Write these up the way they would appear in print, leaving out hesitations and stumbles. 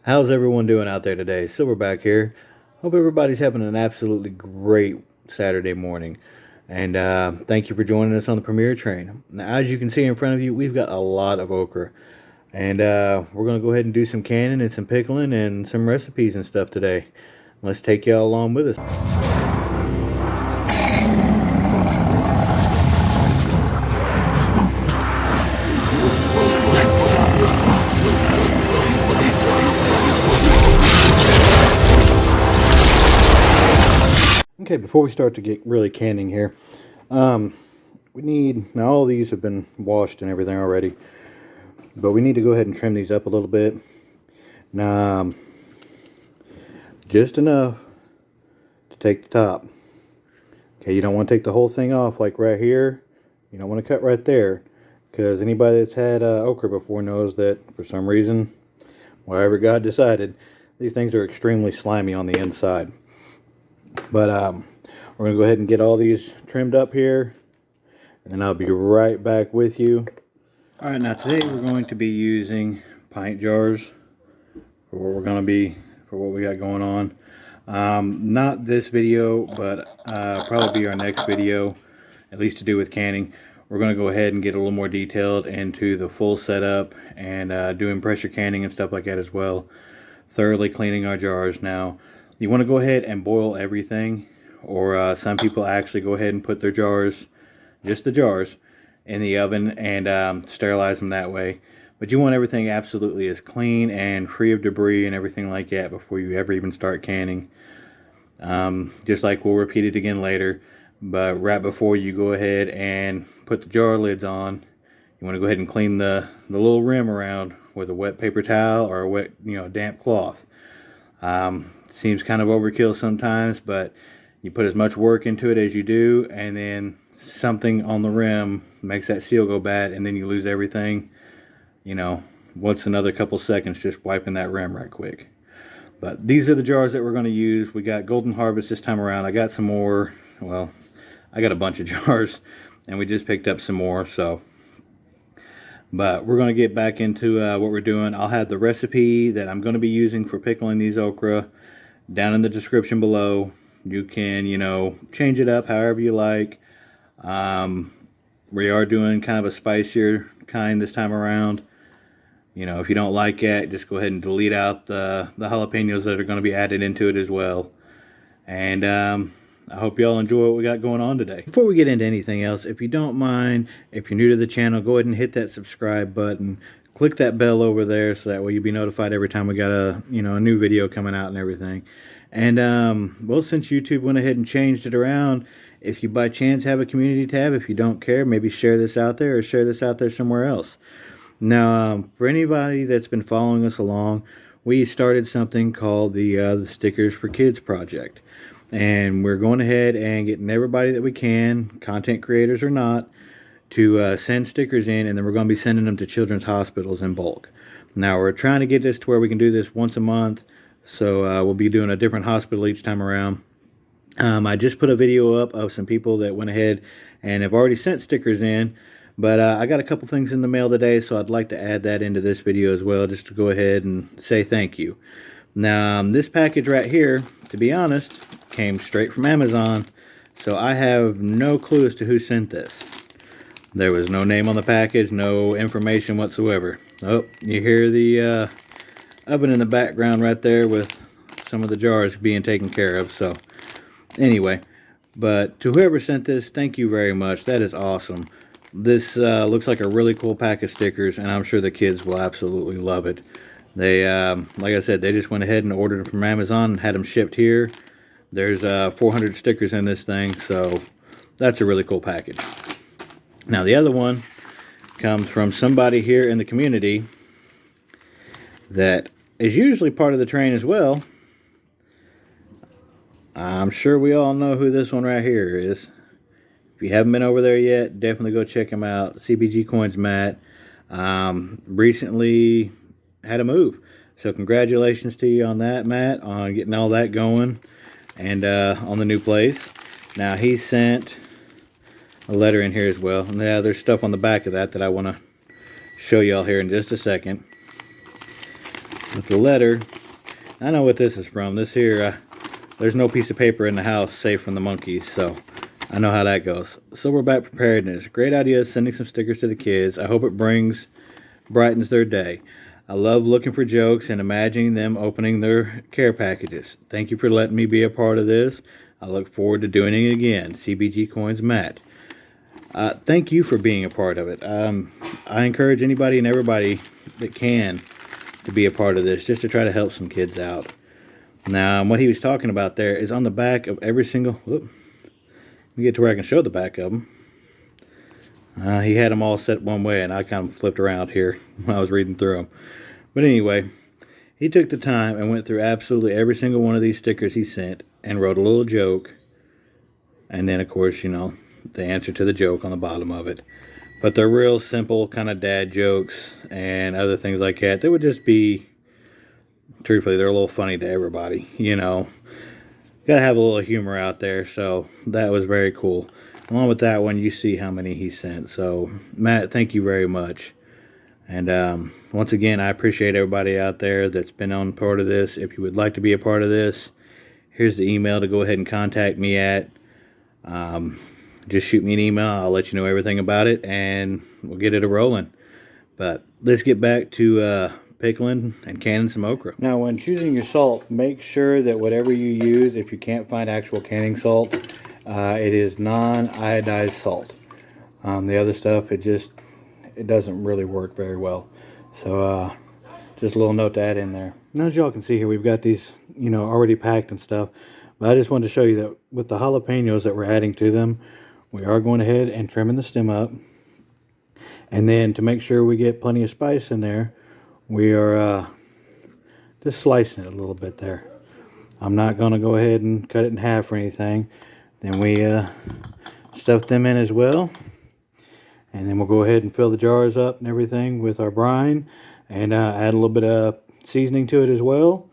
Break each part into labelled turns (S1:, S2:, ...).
S1: How's everyone doing out there today? Silverback here. Hope everybody's having an absolutely great Saturday morning. And thank you for joining us on the Premier Train. Now, as you can see in front of you, we've got a lot of okra. And we're going to go ahead and do some canning and some pickling and some recipes and stuff today. Let's take y'all along with us. Okay, before we start to get really canning here, we need, now all these have been washed and everything already, but we need to go ahead and trim these up a little bit. Now, just enough to take the top. Okay, you don't want to take the whole thing off like right here. You don't want to cut right there, because anybody that's had okra before knows that for some reason, whatever God decided, these things are extremely slimy on the inside. But we're going to go ahead and get all these trimmed up here, and then I'll be right back with you. Alright, now today we're going to be using pint jars for what we got going on. Not this video, but probably be our next video, at least to do with canning. We're going to go ahead and get a little more detailed into the full setup and doing pressure canning and stuff like that as well. Thoroughly cleaning our jars. Now, you want to go ahead and boil everything, or some people actually go ahead and put their jars, just the jars, in the oven and sterilize them that way. But you want everything absolutely as clean and free of debris and everything like that before you ever even start canning. Just like we'll repeat it again later, but right before you go ahead and put the jar lids on, you want to go ahead and clean the little rim around with a wet paper towel or a wet, damp cloth. Seems kind of overkill sometimes, but you put as much work into it as you do, and then something on the rim makes that seal go bad, and then you lose everything. What's another couple seconds just wiping that rim right quick. But these are the jars that we're going to use. We got Golden Harvest this time around. I got some more. Well, I got a bunch of jars, and we just picked up some more. But we're going to get back into what we're doing. I'll have the recipe that I'm going to be using for pickling these okra down in the description below. You can, change it up however you like. We are doing kind of a spicier kind this time around. If you don't like it, just go ahead and delete out the jalapeños that are going to be added into it as well. And I hope y'all enjoy what we got going on today. Before we get into anything else, if you don't mind, if you're new to the channel, go ahead and hit that subscribe button. Click that bell over there so that way you'll be notified every time we got a new video coming out and everything. And well, since YouTube went ahead and changed it around, if you by chance have a community tab, if you don't care, maybe share this out there or share this out there somewhere else. Now, for anybody that's been following us along, we started something called the Stickers for Kids project. And we're going ahead and getting everybody that we can, content creators or not, to send stickers in, and then we're going to be sending them to children's hospitals in bulk. Now, we're trying to get this to where we can do this once a month, so we'll be doing a different hospital each time around. I just put a video up of some people that went ahead and have already sent stickers in, but I got a couple things in the mail today, so I'd like to add that into this video as well, just to go ahead and say thank you. Now, this package right here, to be honest, came straight from Amazon, so I have no clue as to who sent this. There was no name on the package, no information whatsoever. Oh, you hear the oven in the background right there with some of the jars being taken care of. So anyway, but to whoever sent this, thank you very much. That is awesome. This looks like a really cool pack of stickers, and I'm sure the kids will absolutely love it. They, like I said, they just went ahead and ordered them from Amazon and had them shipped here. There's 400 stickers in this thing, so that's a really cool package. Now, the other one comes from somebody here in the community that is usually part of the train as well. I'm sure we all know who this one right here is. If you haven't been over there yet, definitely go check him out. CBG Coins Matt recently had a move. So congratulations to you on that, Matt, on getting all that going and on the new place. Now, he sent a letter in here as well. And yeah, there's stuff on the back of that I want to show y'all here in just a second. with the letter. I know what this is from. This here, there's no piece of paper in the house safe from the monkeys, so I know how that goes. Silverback Preparedness. Great idea sending some stickers to the kids. I hope it brightens their day. I love looking for jokes and imagining them opening their care packages. Thank you for letting me be a part of this. I look forward to doing it again. CBG Coins Matt. Thank you for being a part of it. I encourage anybody and everybody that can to be a part of this, just to try to help some kids out. Now, what he was talking about there is on the back of every single... Whoop, let me get to where I can show the back of them. He had them all set one way, and I kind of flipped around here when I was reading through them. But anyway, he took the time and went through absolutely every single one of these stickers he sent and wrote a little joke. And then, of course, you know, the answer to the joke on the bottom of it. But they're real simple kind of dad jokes and other things like that. They would just be, truthfully, they're a little funny to everybody, you know. Gotta have a little humor out there, so that was very cool. Along with that one, you see how many he sent. So, Matt, thank you very much. And once again, I appreciate everybody out there that's been on part of this. If you would like to be a part of this, here's the email to go ahead and contact me at. Just shoot me an email. I'll let you know everything about it, and we'll get it a-rolling. But let's get back to pickling and canning some okra. Now, when choosing your salt, make sure that whatever you use, if you can't find actual canning salt, it is non-iodized salt. The other stuff, it doesn't really work very well. So just a little note to add in there. Now, as y'all can see here, we've got these, you know, already packed and stuff. But I just wanted to show you that with the jalapeños that we're adding to them, we are going ahead and trimming the stem up. And then to make sure we get plenty of spice in there, we are just slicing it a little bit there. I'm not going to go ahead and cut it in half or anything. Then we stuff them in as well. And then we'll go ahead and fill the jars up and everything with our brine. And add a little bit of seasoning to it as well.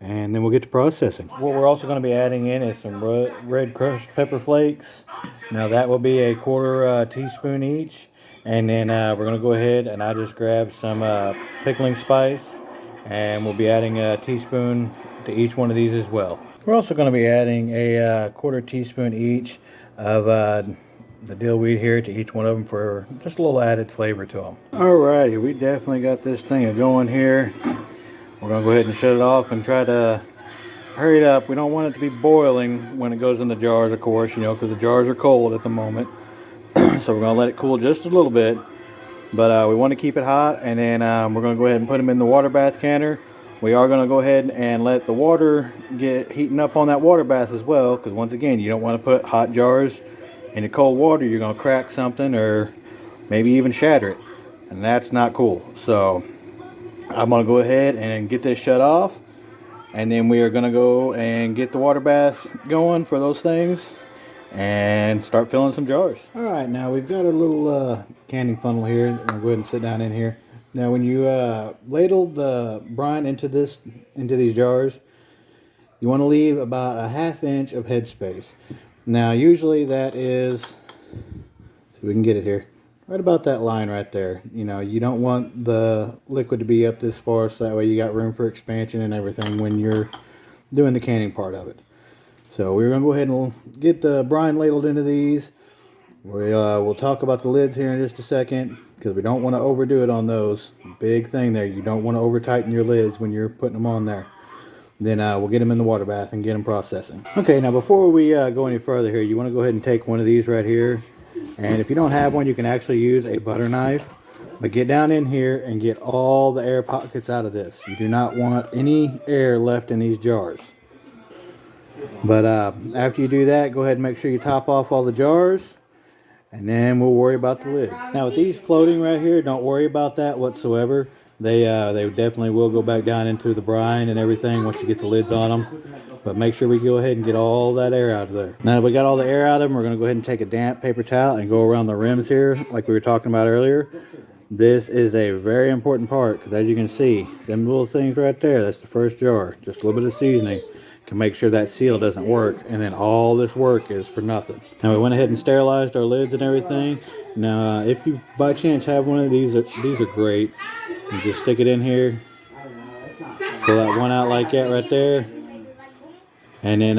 S1: And then we'll get to processing. What we're also going to be adding in is some red pepper flakes. Now that will be a quarter teaspoon each. And then we're going to go ahead and I just grabbed some pickling spice. And we'll be adding a teaspoon to each one of these as well. We're also going to be adding a quarter teaspoon each of the dill weed here to each one of them for just a little added flavor to them. Alrighty, we definitely got this thing going here. We're going to go ahead and shut it off and try to hurry it up. We don't want it to be boiling when it goes in the jars, of course, you know, because the jars are cold at the moment. So we're going to let it cool just a little bit. But we want to keep it hot, and then we're going to go ahead and put them in the water bath canner. We are going to go ahead and let the water get heating up on that water bath as well, because once again, you don't want to put hot jars in the cold water. You're going to crack something or maybe even shatter it, and that's not cool. So I'm going to go ahead and get this shut off, and then we are going to go and get the water bath going for those things and start filling some jars. Alright, now we've got a little canning funnel here. I'm going to go ahead and sit down in here. Now when you ladle the brine into these jars, you want to leave about a 1/2 inch of headspace. Now usually that is, so we can get it here, right about that line right there. You know, you don't want the liquid to be up this far, so that way you got room for expansion and everything when you're doing the canning part of it. So we're going to go ahead and get the brine ladled into these. We'll talk about the lids here in just a second, because we don't want to overdo it on those. Big thing there, you don't want to over tighten your lids when you're putting them on there. Then we'll get them in the water bath and get them processing. Okay, now before we go any further here, you want to go ahead and take one of these right here. And if you don't have one, you can actually use a butter knife. But get down in here and get all the air pockets out of this. You do not want any air left in these jars. But after you do that, go ahead and make sure you top off all the jars. And then we'll worry about the lids. Now with these floating right here, don't worry about that whatsoever. They definitely will go back down into the brine and everything once you get the lids on them. But make sure we go ahead and get all that air out of there. Now that we got all the air out of them, we're going to go ahead and take a damp paper towel and go around the rims here like we were talking about earlier. This is a very important part, because as you can see, them little things right there, that's the first jar. Just a little bit of seasoning can make sure that seal doesn't work, and then all this work is for nothing. Now we went ahead and sterilized our lids and everything. Now if you by chance have one of these are great. You just stick it in here Pull that one out like that right there. And then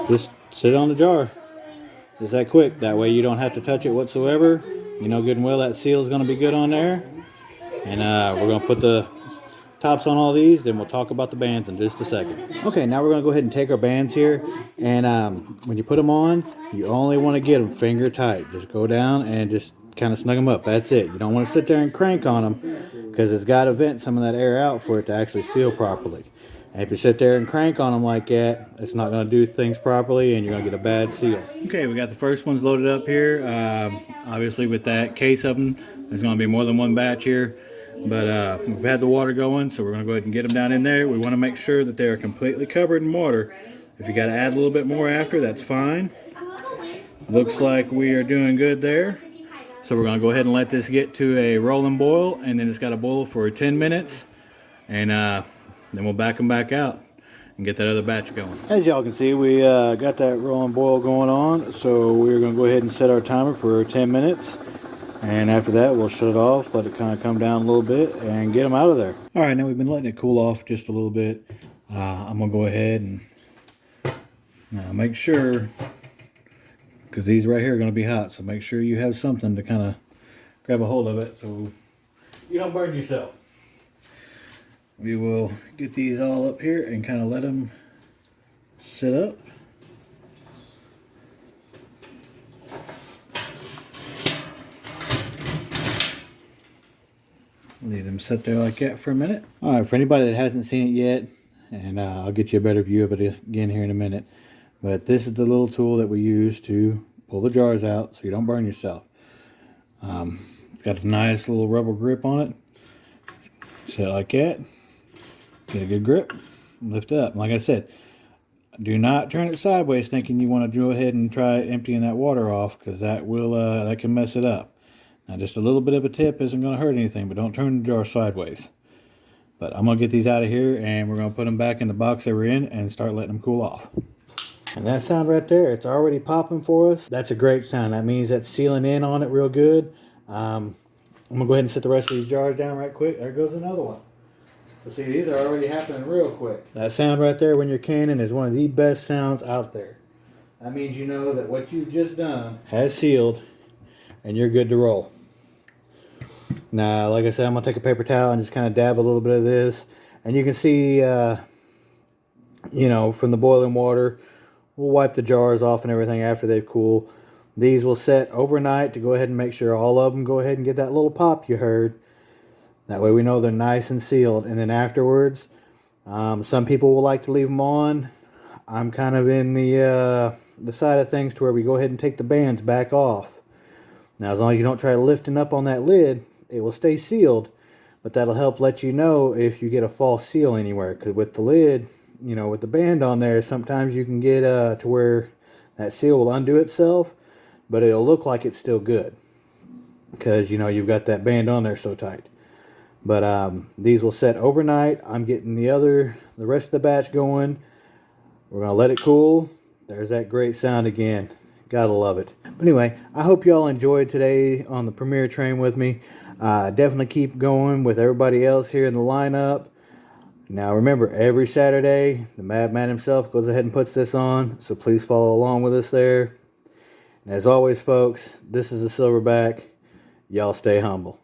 S1: just sit it on the jar. Just that quick. That way you don't have to touch it whatsoever. You know good and well that seal is going to be good on there. And we're going to put the tops on all these, then we'll talk about the bands in just a second. Okay, now we're going to go ahead and take our bands here, and when you put them on, you only want to get them finger tight. Just go down and just kind of snug them up. That's it. You don't want to sit there and crank on them, because it's got to vent some of that air out for it to actually seal properly. And if you sit there and crank on them like that, it's not going to do things properly, and you're going to get a bad seal. Okay, we got the first ones loaded up here. Obviously with that case of them, there's going to be more than one batch here. But we've had the water going, so we're going to go ahead and get them down in there. We want to make sure that they are completely covered in water. If you got to add a little bit more after, that's fine. Looks like we are doing good there. So we're going to go ahead and let this get to a rolling boil, and then it's got to boil for 10 minutes. And then we'll back them back out and get that other batch going. As y'all can see, we got that rolling boil going on. So we're going to go ahead and set our timer for 10 minutes. And after that, we'll shut it off, let it kind of come down a little bit, and get them out of there. All right, now we've been letting it cool off just a little bit. I'm going to go ahead and now make sure, because these right here are going to be hot, so make sure you have something to kind of grab a hold of it so you don't burn yourself. We will get these all up here and kind of let them sit up. Leave them sit there like that for a minute. All right, for anybody that hasn't seen it yet, and I'll get you a better view of it again here in a minute, but this is the little tool that we use to pull the jars out so you don't burn yourself. It's got a nice little rubber grip on it. Set it like that. Get a good grip. Lift it up. Like I said, do not turn it sideways thinking you want to go ahead and try emptying that water off, because that will that can mess it up. Now just a little bit of a tip isn't going to hurt anything, but don't turn the jar sideways. But I'm going to get these out of here, and we're going to put them back in the box that we're in and start letting them cool off. And that sound right there, it's already popping for us. That's a great sound. That means that's sealing in on it real good. I'm going to go ahead and set the rest of these jars down right quick. There goes another one. So see, these are already happening real quick. That sound right there when you're canning is one of the best sounds out there. That means you know that what you've just done has sealed, and you're good to roll. Now, like I said, I'm going to take a paper towel and just kind of dab a little bit of this. And you can see, you know, from the boiling water, we'll wipe the jars off and everything after they've cooled. These will set overnight to go ahead and make sure all of them go ahead and get that little pop you heard. That way we know they're nice and sealed. And then afterwards, some people will like to leave them on. I'm kind of in the side of things to where we go ahead and take the bands back off. Now, as long as you don't try lifting up on that lid, it will stay sealed, but that'll help let you know if you get a false seal anywhere. Because with the lid, you know, with the band on there, sometimes you can get to where that seal will undo itself, but it'll look like it's still good because, you know, you've got that band on there so tight. But these will set overnight. I'm getting the rest of the batch going. We're going to let it cool. There's that great sound again. Gotta love it. But anyway, I hope y'all enjoyed today on the premiere train with me. Definitely keep going with everybody else here in the lineup. Now remember, every Saturday, the Madman himself goes ahead and puts this on, so please follow along with us there. And as always, folks, this is the Silverback. Y'all stay humble.